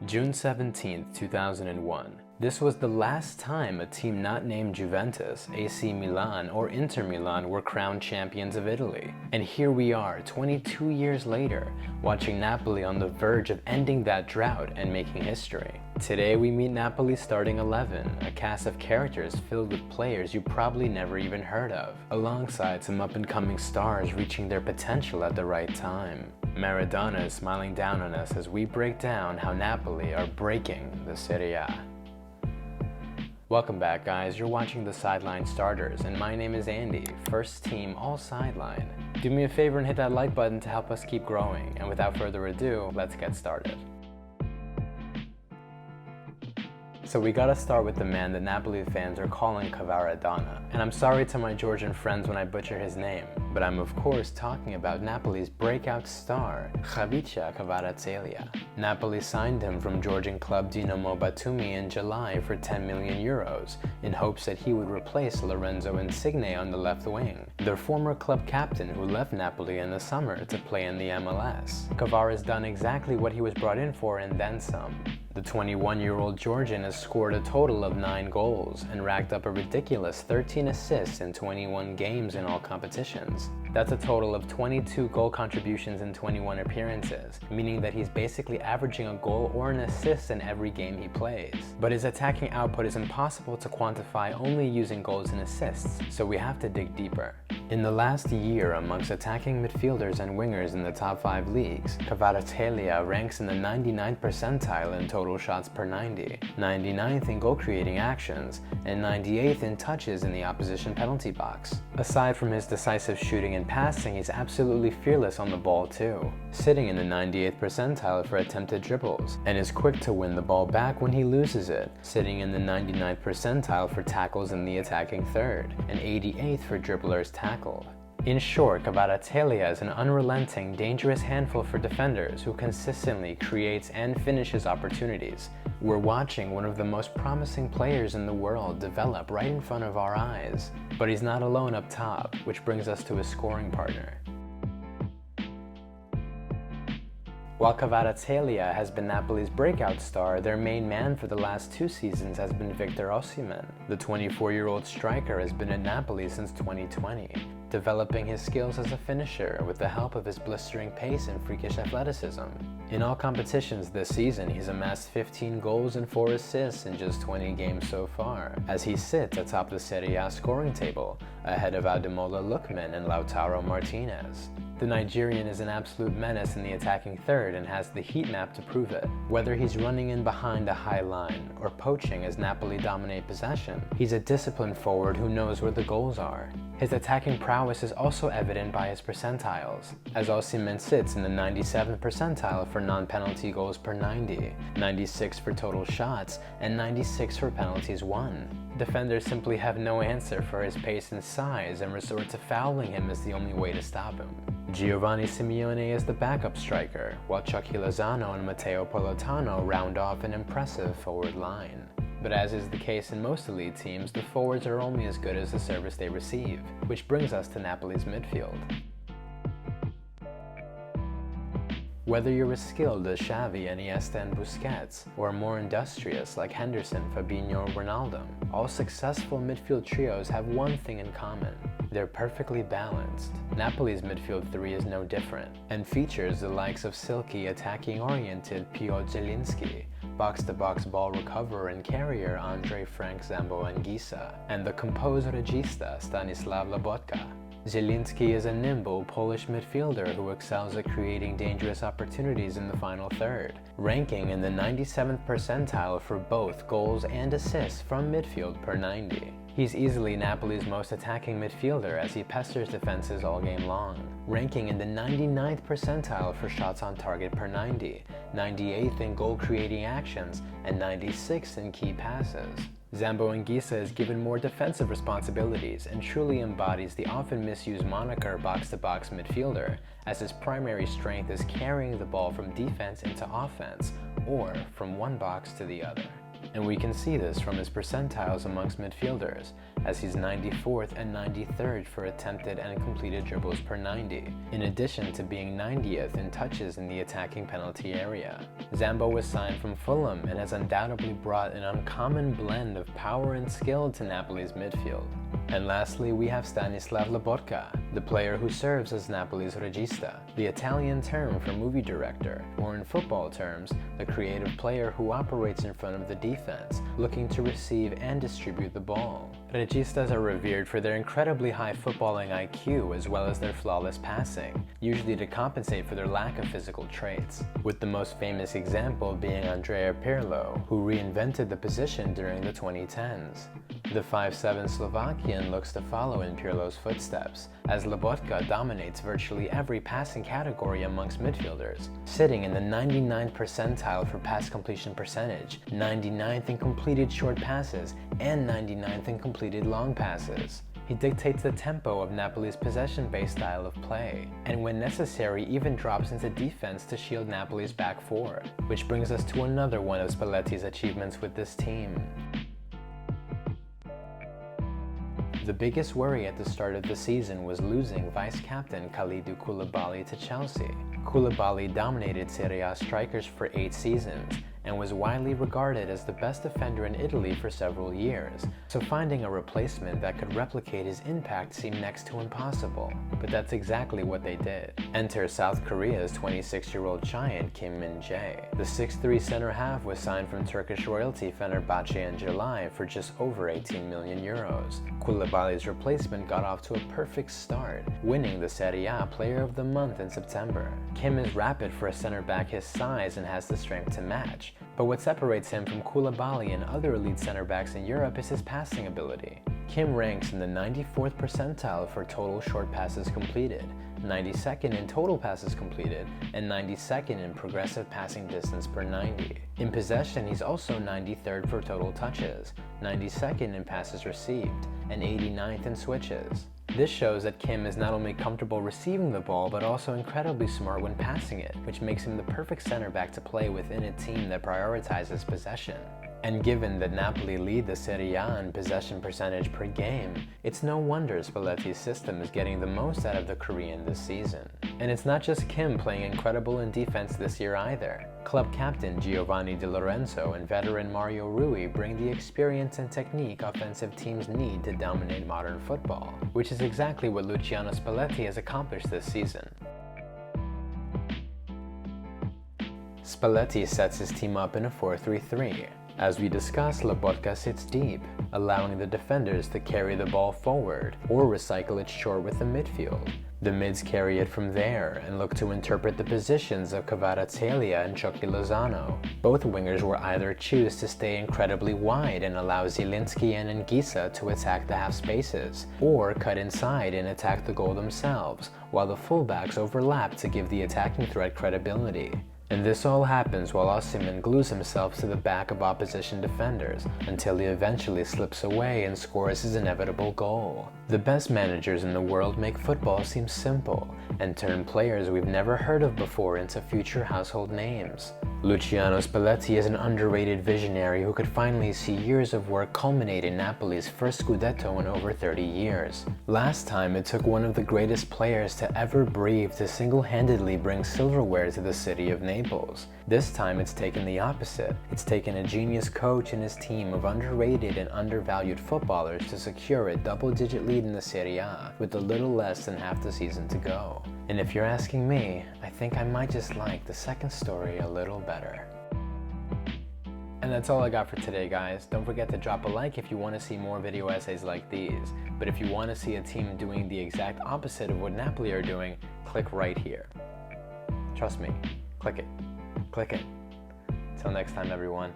June 17, 2001. This was the last time a team not named Juventus, AC Milan, or Inter Milan were crowned champions of Italy. And here we are, 22 years later, watching Napoli on the verge of ending that drought and making history. Today we meet Napoli's starting 11, a cast of characters filled with players you probably never even heard of, alongside some up-and-coming stars reaching their potential at the right time. Maradona is smiling down on us as we break down how Napoli are breaking the Serie A. Welcome back, guys. You're watching the Sideline Starters, and my name is Andy, first team all sideline. Do me a favor and hit that like button to help us keep growing, and without further ado, let's get started. So we gotta start with the man that Napoli fans are calling Kvaratskhelia. And I'm sorry to my Georgian friends when I butcher his name, but I'm of course talking about Napoli's breakout star, Kvaratskhelia. Napoli signed him from Georgian club Dinamo Batumi in July for 10 million euros, in hopes that he would replace Lorenzo Insigne on the left wing, their former club captain who left Napoli in the summer to play in the MLS. Kvar has done exactly what he was brought in for and then some. The 21-year-old Georgian has scored a total of 9 goals and racked up a ridiculous 13 assists in 21 games in all competitions. That's a total of 22 goal contributions in 21 appearances, meaning that he's basically averaging a goal or an assist in every game he plays. But his attacking output is impossible to quantify only using goals and assists, so we have to dig deeper. In the last year, amongst attacking midfielders and wingers in the top 5 leagues, Kvaratskhelia ranks in the 99th percentile in total shots per 90, 99th in goal-creating actions, and 98th in touches in the opposition penalty box. Aside from his decisive shooting and passing, he's absolutely fearless on the ball too, sitting in the 98th percentile for attempted dribbles, and is quick to win the ball back when he loses it, sitting in the 99th percentile for tackles in the attacking third, and 88th for dribblers tackled. In short, kvaratskhelia is an unrelenting, dangerous handful for defenders who consistently creates and finishes opportunities. We're watching one of the most promising players in the world develop right in front of our eyes. But he's not alone up top, which brings us to his scoring partner. While Kvaratskhelia has been Napoli's breakout star, their main man for the last 2 seasons has been Victor Osimhen. The 24-year-old striker has been at Napoli since 2020, developing his skills as a finisher with the help of his blistering pace and freakish athleticism. In all competitions this season, he's amassed 15 goals and 4 assists in just 20 games so far, as he sits atop the Serie A scoring table, ahead of Ademola Lookman and Lautaro Martinez. The Nigerian is an absolute menace in the attacking third and has the heat map to prove it. Whether he's running in behind a high line or poaching as Napoli dominate possession, he's a disciplined forward who knows where the goals are. His attacking prowess is also evident by his percentiles, as Osimhen sits in the 97th percentile for non-penalty goals per 90, 96 for total shots, and 96 for penalties won. Defenders simply have no answer for his pace and size and resort to fouling him as the only way to stop him. Giovanni Simeone is the backup striker, while Chucky Lozano and Matteo Politano round off an impressive forward line. But as is the case in most elite teams, the forwards are only as good as the service they receive, which brings us to Napoli's midfield. Whether you're as skilled as Xavi, Iniesta, and Busquets, or more industrious like Henderson, Fabinho, or Ronaldo, all successful midfield trios have one thing in common. They're perfectly balanced. Napoli's midfield 3 is no different, and features the likes of silky, attacking-oriented Piotr Zielinski, box-to-box ball recoverer and carrier Andre Frank Zambo Anguissa, and the composed regista Stanislav Lobotka. Zielinski is a nimble Polish midfielder who excels at creating dangerous opportunities in the final third, ranking in the 97th percentile for both goals and assists from midfield per 90. He's easily Napoli's most attacking midfielder as he pesters defenses all game long, ranking in the 99th percentile for shots on target per 90, 98th in goal-creating actions, and 96th in key passes. Zambo Anguissa is given more defensive responsibilities and truly embodies the often misused moniker box-to-box midfielder, as his primary strength is carrying the ball from defense into offense, or from one box to the other. And we can see this from his percentiles amongst midfielders, as he's 94th and 93rd for attempted and completed dribbles per 90, in addition to being 90th in touches in the attacking penalty area. Zambo was signed from Fulham and has undoubtedly brought an uncommon blend of power and skill to Napoli's midfield. And lastly, we have Stanislav Lobotka, the player who serves as Napoli's regista, the Italian term for movie director, or in football terms, the creative player who operates in front of the defense, looking to receive and distribute the ball. Registas are revered for their incredibly high footballing IQ as well as their flawless passing, usually to compensate for their lack of physical traits, with the most famous example being Andrea Pirlo, who reinvented the position during the 2010s. The 5'7" Slovakian looks to follow in Pirlo's footsteps, as Lobotka dominates virtually every passing category amongst midfielders, sitting in the 99th percentile for pass completion percentage, 99th in completed short passes, and 99th in completed long passes. He dictates the tempo of Napoli's possession-based style of play, and when necessary even drops into defense to shield Napoli's back four, which brings us to another one of Spalletti's achievements with this team. The biggest worry at the start of the season was losing vice-captain Kalidou Koulibaly to Chelsea. Koulibaly dominated Serie A strikers for 8 seasons and was widely regarded as the best defender in Italy for several years, so finding a replacement that could replicate his impact seemed next to impossible. But that's exactly what they did. Enter South Korea's 26-year-old giant Kim Min-jae. The 6'3" center-half was signed from Turkish royalty Fenerbahce in July for just over 18 million euros. Koulibaly's replacement got off to a perfect start, winning the Serie A Player of the Month in September. Kim is rapid for a center-back his size and has the strength to match. But what separates him from Koulibaly and other elite center-backs in Europe is his passing ability. Kim ranks in the 94th percentile for total short passes completed, 92nd in total passes completed, and 92nd in progressive passing distance per 90. In possession, he's also 93rd for total touches, 92nd in passes received, and 89th in switches. This shows that Kim is not only comfortable receiving the ball, but also incredibly smart when passing it, which makes him the perfect center-back to play within a team that prioritizes possession. And given that Napoli lead the Serie A in possession percentage per game, it's no wonder Spalletti's system is getting the most out of the Korean this season. And it's not just Kim playing incredible in defense this year either. Club captain Giovanni Di Lorenzo and veteran Mario Rui bring the experience and technique offensive teams need to dominate modern football, which is exactly what Luciano Spalletti has accomplished this season. Spalletti sets his team up in a 4-3-3. As we discussed, Lobotka sits deep, allowing the defenders to carry the ball forward or recycle it short with the midfield. The mids carry it from there and look to interpret the positions of Kvaratskhelia and Chucky Lozano. Both wingers will either choose to stay incredibly wide and allow Zielinski and Ngisa to attack the half spaces, or cut inside and attack the goal themselves, while the fullbacks overlap to give the attacking threat credibility. And this all happens while Osimhen glues himself to the back of opposition defenders until he eventually slips away and scores his inevitable goal. The best managers in the world make football seem simple and turn players we've never heard of before into future household names. Luciano Spalletti is an underrated visionary who could finally see years of work culminate in Napoli's first Scudetto in over 30 years. Last time, it took one of the greatest players to ever breathe to single-handedly bring silverware to the city of Naples. This time, it's taken the opposite. It's taken a genius coach and his team of underrated and undervalued footballers to secure a double-digit lead in the Serie A with a little less than half the season to go. And if you're asking me, I think I might just like the second story a little better. And that's all I got for today, guys. Don't forget to drop a like if you want to see more video essays like these. But if you want to see a team doing the exact opposite of what Napoli are doing, click right here. Trust me, click it. Click it. Till next time, everyone.